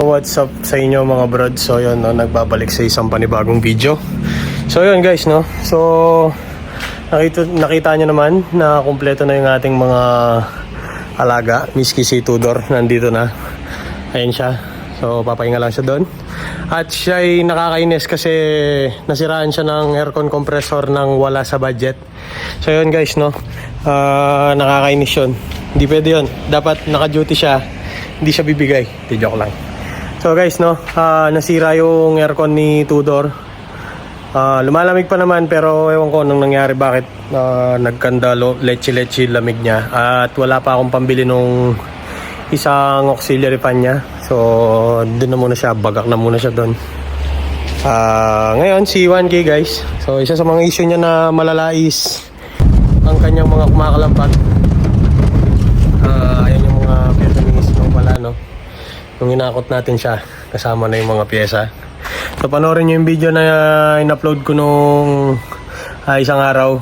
What's up sa inyo mga brad? So yun, no, nagbabalik sa isang panibagong video. So yun guys, no. So nakita nyo naman na kumpleto na yung ating mga alaga. Miski si Tudor nandito na. Ayan siya. So papahinga lang siya doon. At siya ay nakakainis kasi nasiraan siya ng aircon compressor nang wala sa budget. So yun guys, no. Nakakainis yun. Hindi pwede yun. Dapat naka-duty siya. Hindi siya bibigay. Di joke lang. So guys, no, nasira yung aircon ni Tudor. Lumalamig pa naman pero ewan ko nang nangyari bakit nagkandalo, leche lamig niya. At wala pa akong pambili nung isang auxiliary fan niya. So doon na muna siya, bagak na muna siya doon. Ngayon si 1K guys. So isa sa mga issue niya na malala is ang kanyang mga kumakalampag. Ayan yung mga pyesa ni Isno pala, no. Nung inakot natin siya, kasama na yung mga pyesa. So panoorin nyo yung video na in-upload ko nung isang araw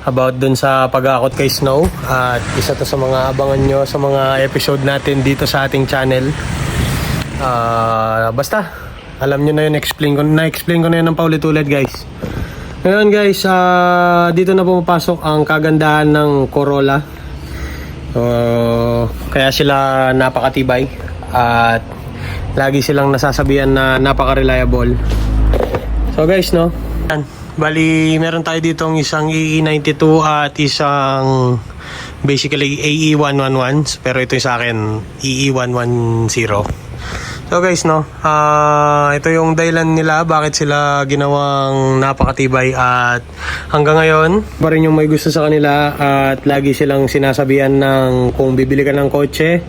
about dun sa pag-aakot kay Snow. At isa to sa mga abangan nyo sa mga episode natin dito sa ating channel. Basta, alam nyo na yun, na-explain ko na yun ng paulit-ulit guys. Ngayon guys, dito na pumapasok ang kagandahan ng Corolla. Kaya sila napakatibay. At lagi silang nasasabihan na napaka-reliable. So guys, no, bali meron tayo ditong isang EE92 at isang basically AE111, pero ito yung sa akin EE110. So guys, no, ito yung dahilan nila bakit sila ginawang napakatibay. At hanggang ngayon pa rin yung may gusto sa kanila. At lagi silang sinasabihan ng kung bibili ka ng kotse,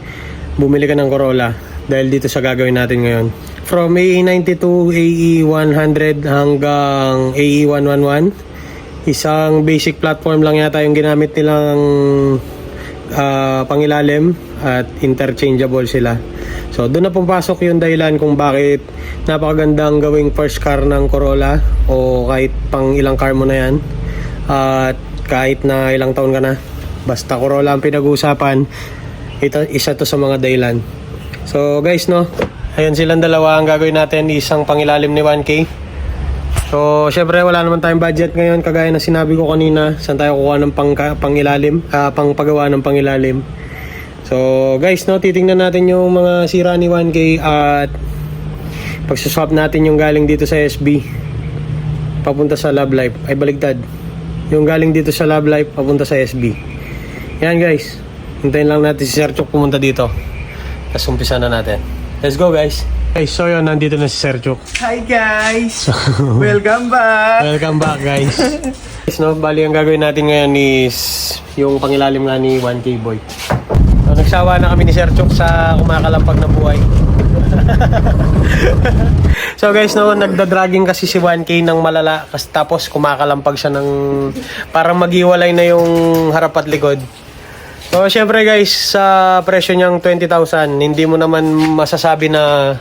bumili ka ng Corolla dahil dito sa gagawin natin ngayon. From AE92, AE100 hanggang AE111, isang basic platform lang yata yung ginamit nilang pangilalim at interchangeable sila. So doon na pumasok yung dahilan kung bakit napakagandang gawing first car ng Corolla o kahit pang ilang car mo na yan. At kahit na ilang taon ka na, basta Corolla ang pinag-uusapan, isa to sa mga dahilan. So guys, no, ayun silang dalawa. Ang gagawin natin isang pangilalim ni 1K. So syempre wala naman tayong budget ngayon, kagaya na sinabi ko kanina. Saan tayo kukuha ng pangilalim, pangpagawa ng pangilalim. So guys, no, titingnan natin yung mga sira ni 1K at pagsuswap natin yung galing dito sa SB papunta sa Love Life. Ay baligtad, yung galing dito sa Love Life papunta sa SB. Yan guys, hintayin lang natin si Sir Chuk pumunta dito. Tapos umpisa na natin. Let's go guys. Okay, so yun, nandito na si Sir Chuk. Hi guys! Welcome back! Welcome back guys. Guys, no, bali ang gagawin natin ngayon is yung pangilalim nga ni 1K boy. So, nagsawa na kami ni Sir Chuk sa kumakalampag na buhay. So guys, no, nagdadragging kasi si 1K ng malala. Tapos kumakalampag siya ng parang maghiwalay na yung harap at likod. So syempre guys, sa presyo niyang 20,000, hindi mo naman masasabi na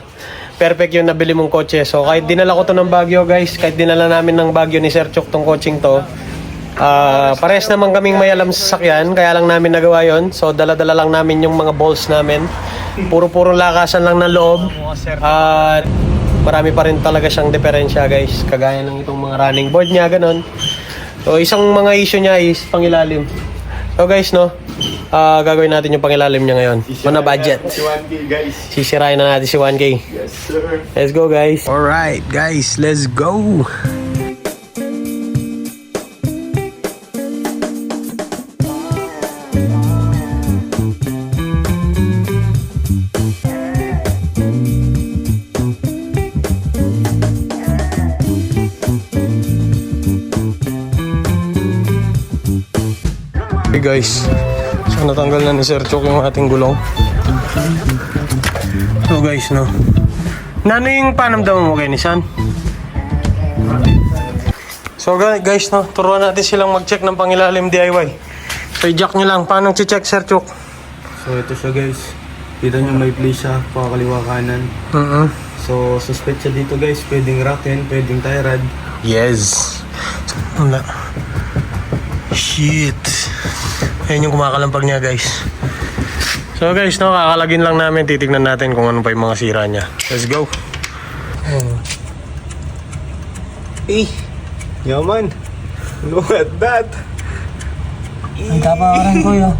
perfect yung nabili mong kotse. So kahit dinala ko to ng Baguio guys, kahit dinala namin ng Baguio ni Sir Chuk tong coaching to, pares naman kaming may alam sa sakyan, kaya lang namin nagawa yon. So dala-dala lang namin yung mga balls namin. Puro lakasan lang ng loob. At marami pa rin talaga siyang diferensya guys, kagaya ng itong mga running board niya, ganun. So isang mga issue niya is pangilalim. So guys, no, gagawin natin yung pangilalim niya ngayon. Mana budget. Si 1K guys. Sisirain na natin si 1K. Yes sir. Let's go guys. Alright guys, let's go. Okay guys, so natanggal na ni Sir Chuk yung ating gulong. So guys, no, ano yung panamdaman mo kay Nissan? So guys, no, turuan natin silang mag-check ng pangilalim DIY. So i-jack nyo lang, paano check Sir Chuk? So ito siya guys. Dito nyo may play siya, pakaliwa kanan. So suspect siya dito guys, pwedeng rack-in, pwedeng tie rod. Yes. Wala. Shit. Ayan yung kumakalampag niya guys. So guys, no, kakalagin lang namin, titignan natin kung ano pa yung mga sira niya. Let's go. Yaman. Look at that. Ang taparan ko yun.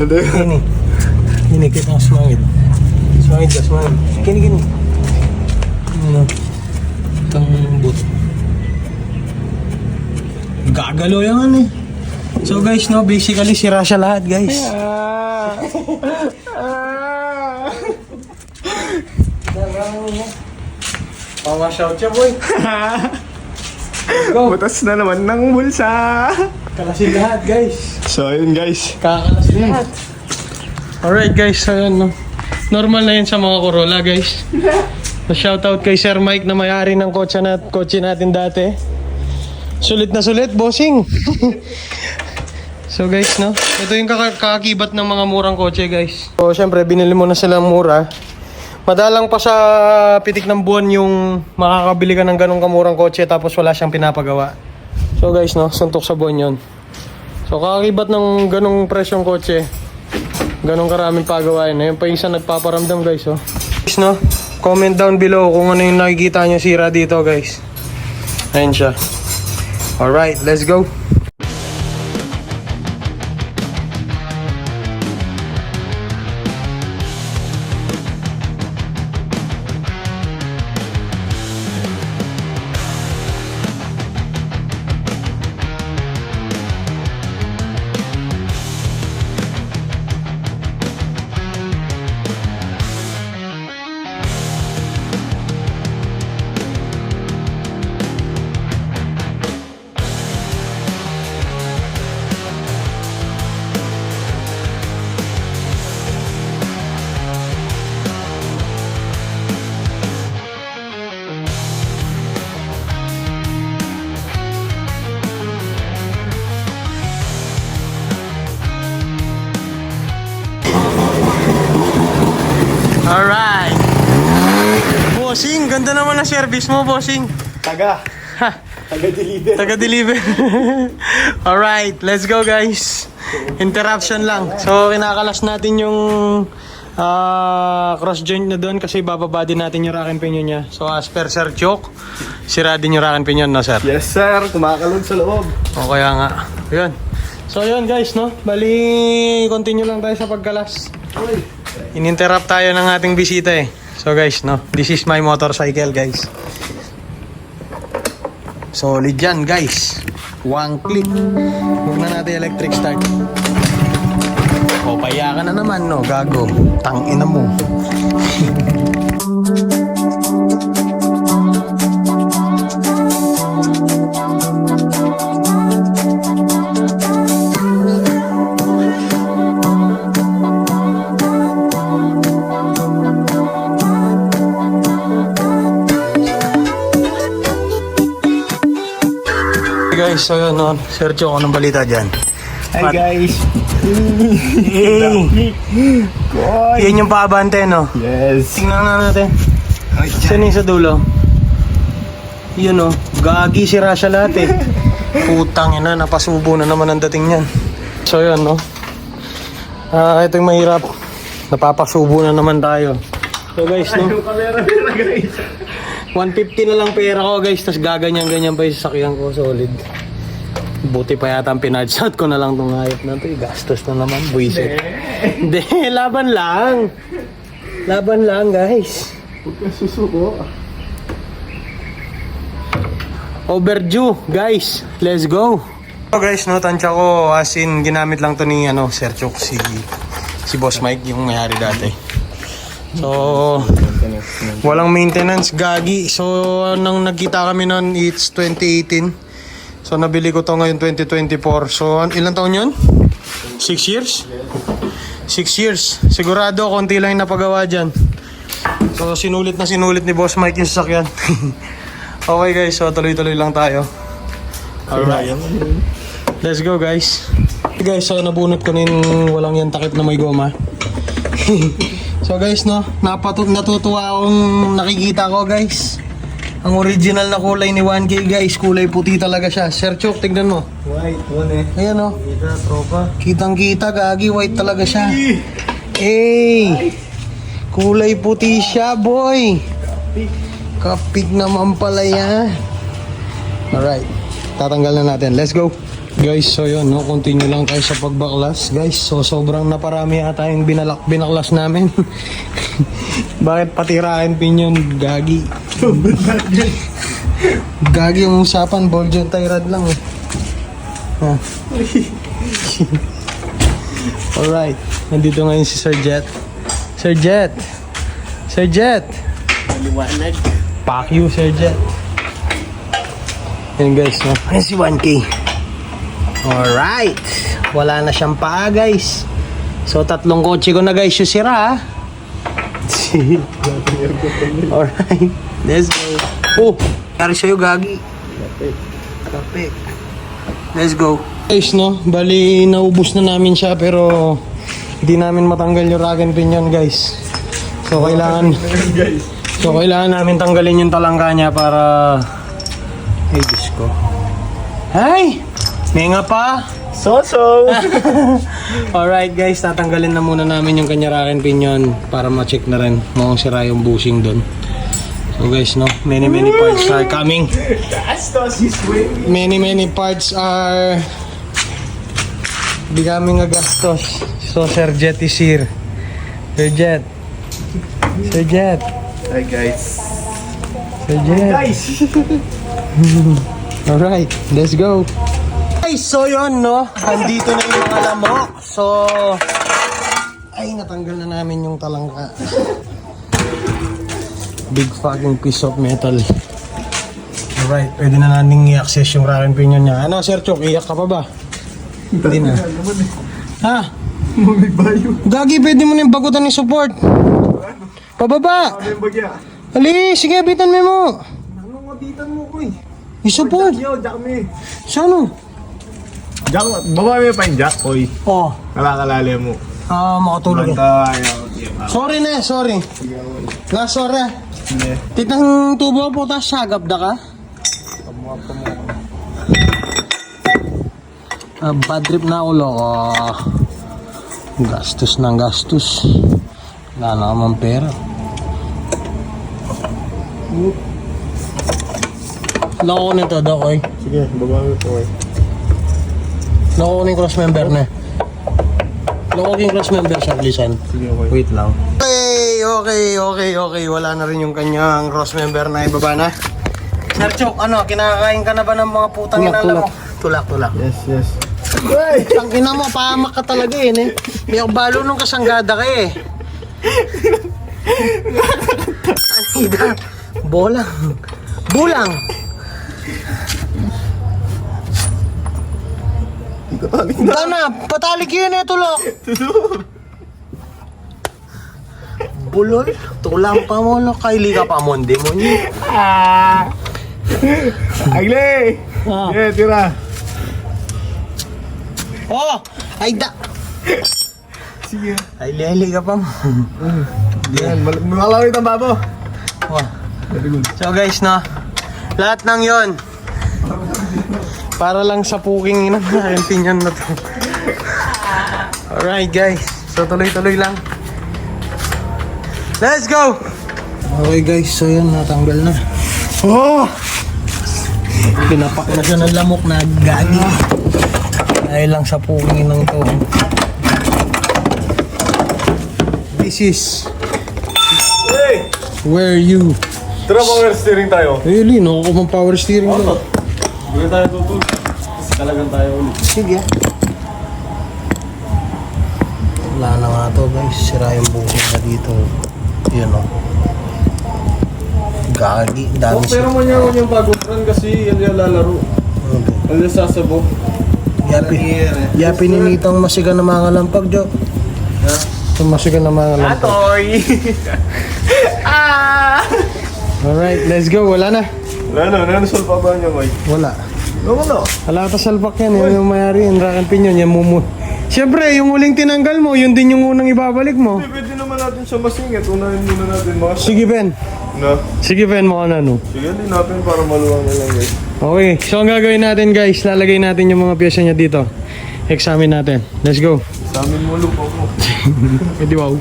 Kini. Kini, kita smangit. Smangit ka, smangit. Kini. Ano? Itong boot. Gagalo yan eh. So guys, no, basically sira siya lahat guys. Pawash out siya boy. Go. Butas na naman ng bulsa. Kalasin lahat guys. So ayun guys. Kakalasin lahat. Alright guys, so yun no. Normal na yun sa mga Corolla guys. So shoutout kay Sir Mike na may-ari ng kotse natin dati. Sulit na sulit, bossing. So guys, no? Ito yung kakakibat ng mga murang kotse guys. So syempre, binili mo na sila mura. Madalang pa sa pitik ng buwan yung makakabili ka ng ganong kamurang kotse tapos wala siyang pinapagawa. So guys, no? Suntok sa buwan yun. So kakakibat ng ganong presyong kotse, ganong karaming pagawain. Ayun pa isa nagpaparamdam guys, oh. Guys, no? Comment down below kung ano yung nakikita nyo sira dito guys. Ayun siya. Alright, let's go. Alright. Bossing, ganda naman ang service mo, bossing. Taga-deliver. Alright, let's go guys. Interruption lang. So, kinakalas natin yung cross joint na doon kasi bababa din natin yung rack and pinion niya. So, as per Sir Chok, sira din yung rack and pinion, no sir? Yes sir, kumakalog sa loob. O kaya nga. Yun. So, yun guys, no? Bali, continue lang tayo sa pagkalas. In-interrupt tayo ng ating bisita eh. So guys, no, this is my motorcycle guys. Solid yan guys. One click. Huwag na natin electric start. O paya ka na naman no, gago. Tangina mo. Guys, so yun, no? Sir Chok, anong balita dyan? Hi guys. Hey! Yan yung paabante, no? Yes. Tingnan na natin. Saan yung sa dulo? Yun, no? Gagi, sira siya lahat, eh. Putang ina, napasubo na naman ang dating niyan. So yun, no? Ito yung mahirap. Napapasubo na naman tayo. So guys, no? 150 na lang pera ko guys, tas gaganyan-ganyan pa yung sasakyan ko, solid. Buti pa yata ang pinadshot ko na lang itong hayop na ito, gastos na naman, buisit. Hindi, laban lang. Laban lang guys. Huwag ka susuko. Overdue guys, let's go. So guys, no, tansya ko, as in, ginamit lang to ni Sir Chok, si Boss Mike, yung may-ari dati. So, walang maintenance, gagi. So, nang nagkita kami noon, it's 2018. So, nabili ko to ngayon 2024. So, ilang taon yun? 6 years? 6 years. Sigurado, konti lang yung napagawa dyan. So, sinulit ni Boss Mike yung sasakyan. Okay guys, so tuloy-tuloy lang tayo. Alright. Let's go guys. Guys, so nabunot ko rin walang yan takip na may goma. So guys, no, natutuwa akong nakikita ko guys. Ang original na kulay ni 1K guys, kulay puti talaga siya. Sir Chok, tignan mo. White one eh. Ayan, no. Kita, tropa. Kitang kita, gagi, white talaga siya. Kulay puti siya, boy. Kapig naman pala yan. Alright, tatanggal na natin. Let's go. Guys, so yun, no? Continue lang tayo sa pagbaklas. Guys, so sobrang naparami ata yung binaklas namin. Bakit patirahin pin yun? Gagi. Gagi yung usapan, ball dyan, tyrad lang eh. Huh. Alright, nandito ngayon si Sir Jet. Sir Jet! Sir Jet! Maliwanag. Fuck you, Sir Jet. Yan guys, no? Ayan si 1K. Alright. Wala na siyang paa, guys. So, 3 kotse ko na, guys, yung sira, ha? Alright. Let's go. Oh! Kari sa'yo, Gagi. Kapit. Let's go. Guys, no? Bali, naubos na namin siya, pero hindi namin matanggal yung rack and pinion, guys. So, kailangan namin tanggalin yung talangka niya para... Ay, Diyos ko. Ay! May nga pa! So-so! Alright guys, tatanggalin na muna namin yung kanya rack and pinion para ma-check na rin. Mukhang sira yung bushing doon. So guys, no, many parts are coming. Many parts are becoming a gastos. So Sir Jet is here. Sir Jet. Sir Jet. Hi guys. Sir Jet. Alright, let's go. Guys, so yun, no? Andito na yung mga lamok. So, ay, natanggal na namin yung talangka. Big fucking piece of metal. Alright, pwede na nating i-access yung rack and pinion niya. Ano, Sir Chok, iyak ka pa ba? Hindi na. Ha? Gagi, pwede mo na yung bagutan ni support. Pababa! Ali, sige, bitan mo. Anong mabitan mo ko eh? I-support. Yo, jack me. Saan? Jack, baba mo pa yung jack, oy. Oh, Kalakalali mo. makatulog eh. Sorry na, sorry. Sorry. Titang tubo po, tapos sagap da ka? Bad trip na ulo ko. Gastos ng gastos. Wala na naman pera. Loko nito, Dokoy. Sige, baba mo po eh. Loko ni cross member na. Loko yung cross member sa Lisan. Sige, okay. Wait lang. Okay. Wala na rin yung kanyang cross member na ibaba na. Sir Chok, ano, kinakain ka na ba ng mga putang inala mo? Tulak. Yes. Ang ina mo, pahamak ka talaga eh. May balo nung kasanggada ka eh. Anida, bulang. Dana, patalik yun eh, tulok. Bulol, tulang pa mo, no? Kaili ka pa mo, hindi mo niya. Agle! Ah. Yeah, tira. Oh, ay da. Sige. Ay lili ka pa mo. Yan, malawit ang babo. Oh. Very good. So guys, no, lahat ng yon para lang sa puking ina ng pinyan na to. Alright guys, so tuloy-tuloy lang. Let's go! Okay guys, so yun, natanggal na. Oh! Pinapak na siya ng lamok na gagi. Dahil lang sa puking ng to. This is Hey! where you... Tara, power steering tayo. Really, no? Ako pang power steering ko. Bigyan tayo tutulog. Kasi talagang tayo ulit. Sige. Wala na nga to guys. Sira yung buko na dito. Yun o. Gagi. Dami Pero man yung bagong run kasi yan yung lalaro. Okay. Ano yung sasabog? Yapi ninitang masiga na mga lampag, Jo. Itong masiga na mga lampag. Atoy! Alright, let's go. Wala na. Nanusolve pa ba niya, Mike? Wala. Ano? Wala ka salpak yan. Yan yung mayari. Yung rack and pinion. Yan mumu. Siyempre, yung huling tinanggal mo, yun din yung unang ibabalik mo. Pwede naman natin siya masingit. Unahin muna natin mga... Sige, Ben. Na? Sige, Ben, mo ka na, no? Sige, din natin para maluwang na lang, guys. Okay, so ang gagawin natin guys, lalagay natin yung mga pyesa niya dito. examine natin. Let's go. Sa amin mo lupa mo. Edi wow.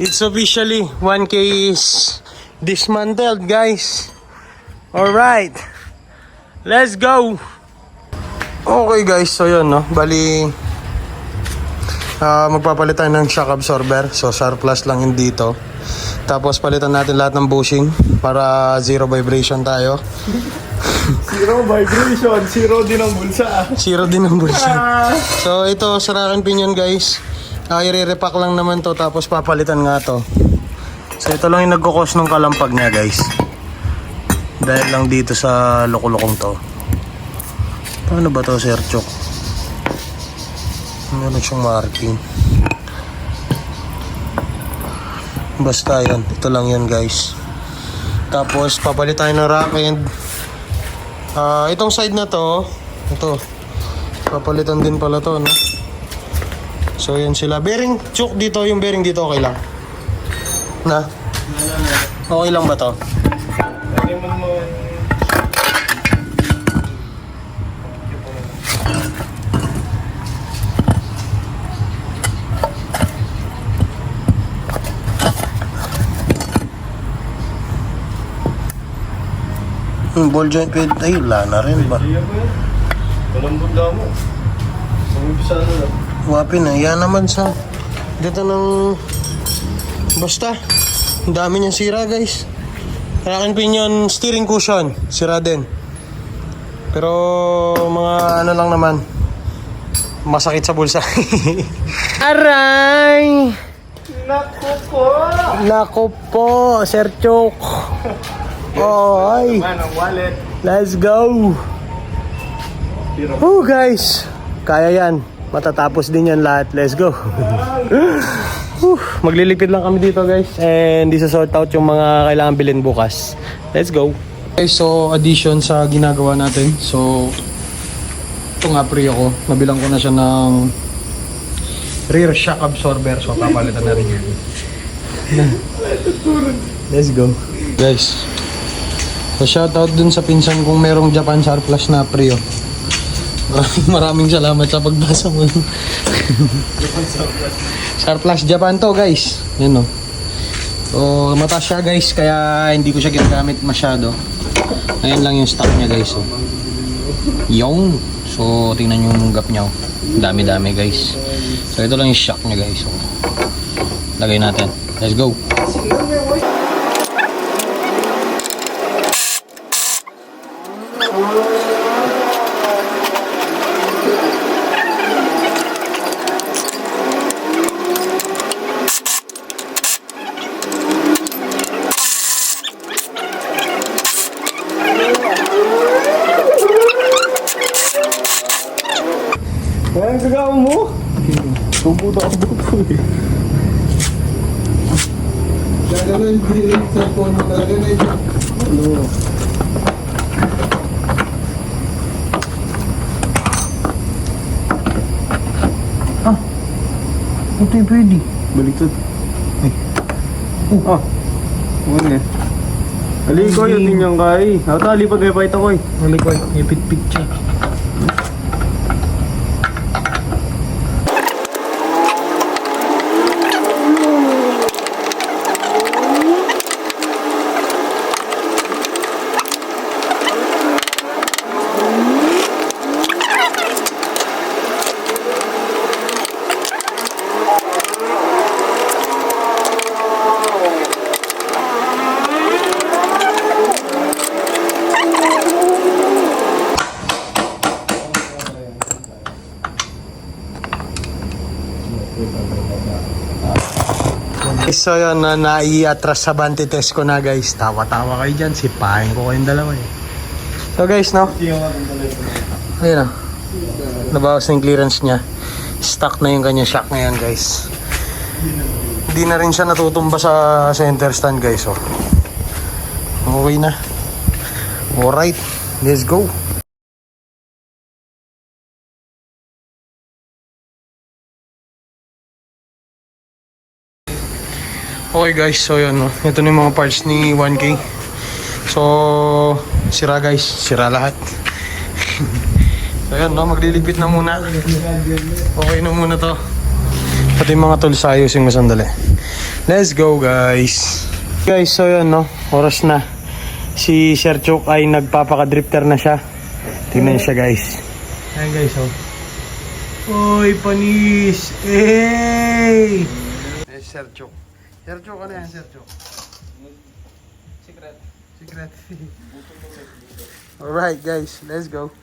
It's officially 1K is dismantled, guys. Alright. Let's go. Okay, guys. So, yun, no? Bali, magpapalit tayo ng shock absorber. So, surplus lang yun dito. Tapos, palitan natin lahat ng bushing para zero vibration tayo. Zero vibration, zero din ang bulsa. Zero din ang bulsa. So, ito, sarakan pinion, guys. I-repack lang naman to, tapos papalitan nga to. So ito lang yung nagkukos ng kalampag niya, guys. Dahil lang dito sa lukulukong to. Paano ba to, Sir Chok? Meron siyang marking. Basta yan, ito lang yan, guys. Tapos papalit tayo ng rack end. Itong side na to, ito, papalitan din pala to, no? So yun sila. Bearing, Chok, dito, yung bearing dito okay lang. Na? Okay lang ba to? Ball joint pwede. Ay, wala na rin ba? Malambot na mo. Ang umpisa na lang. Wapin na. Yan naman sa dito ng basta. Ang dami niyang sira, guys. Akin pinion steering cushion. Sira din. Pero mga ano lang naman. Masakit sa bulsa. Aray! Naku po! Nako po, Sir Chok. Oh, ay. Ang wallet. Let's go. Oh, guys. Kaya yan. Matatapos din yan lahat. Let's go. Maglilipid lang kami dito, guys. And isa-sort out yung mga kailangan bilhin bukas. Let's go. Okay, so addition sa ginagawa natin. So, ito nga pre ako. Nabilang ko na siya ng rear shock absorber. So, papalitan na rin yun. Let's go. Guys. So, shoutout dun sa pinsan kong merong Japan surplus na pre. Maraming salamat sa pagbasa mo. Surplus Japan to, guys. Yan, no. So, mataas siya, guys, kaya hindi ko siya ginagamit masyado. Ayan lang yung stock niya, guys. Oh. Yung. So, tingnan yung gap niya. Oh. Dami-dami, guys. So, ito lang yung shock niya, guys. Oh. Lagay natin. Let's go. Kaya ang gagawa mo? Puputo ako buto eh. Gagawin din sa phone mo talaga na ito. Ano? Ito yung pwede. Baliktad. Ay. Ano eh? Aliko yung tinyang kay. Ata, lipat may pahit ako eh. Malikoy, ipit-pit siya. So yun, nai-atras sa Banti test ko na guys. Tawa-tawa kayo dyan, sipahin ko kayong dalawa eh. So guys, no? Ayun o. Nabawas na yung clearance niya. Stuck na yung kanya shock ngayon guys. Hindi na rin siya natutumba sa center stand guys. Oh. Okay na. Alright, let's go. Okay guys, so yun, no? Ito na yung mga parts ni 1K. So, sira guys, sira lahat. So yun, no? Magliligpit na muna. Okay na muna to. Pati yung mga tools ayusin mo sandali. Let's go guys. Guys, so yun, no? Oras na. Si Sir Chok ay nagpapaka-drifter na siya. Tingnan siya guys. Ayan guys, oh. Oy, panis! Hey! Sir Chok. Sir Chok, ano yan, Sir Chok? Secret. Alright guys, let's go.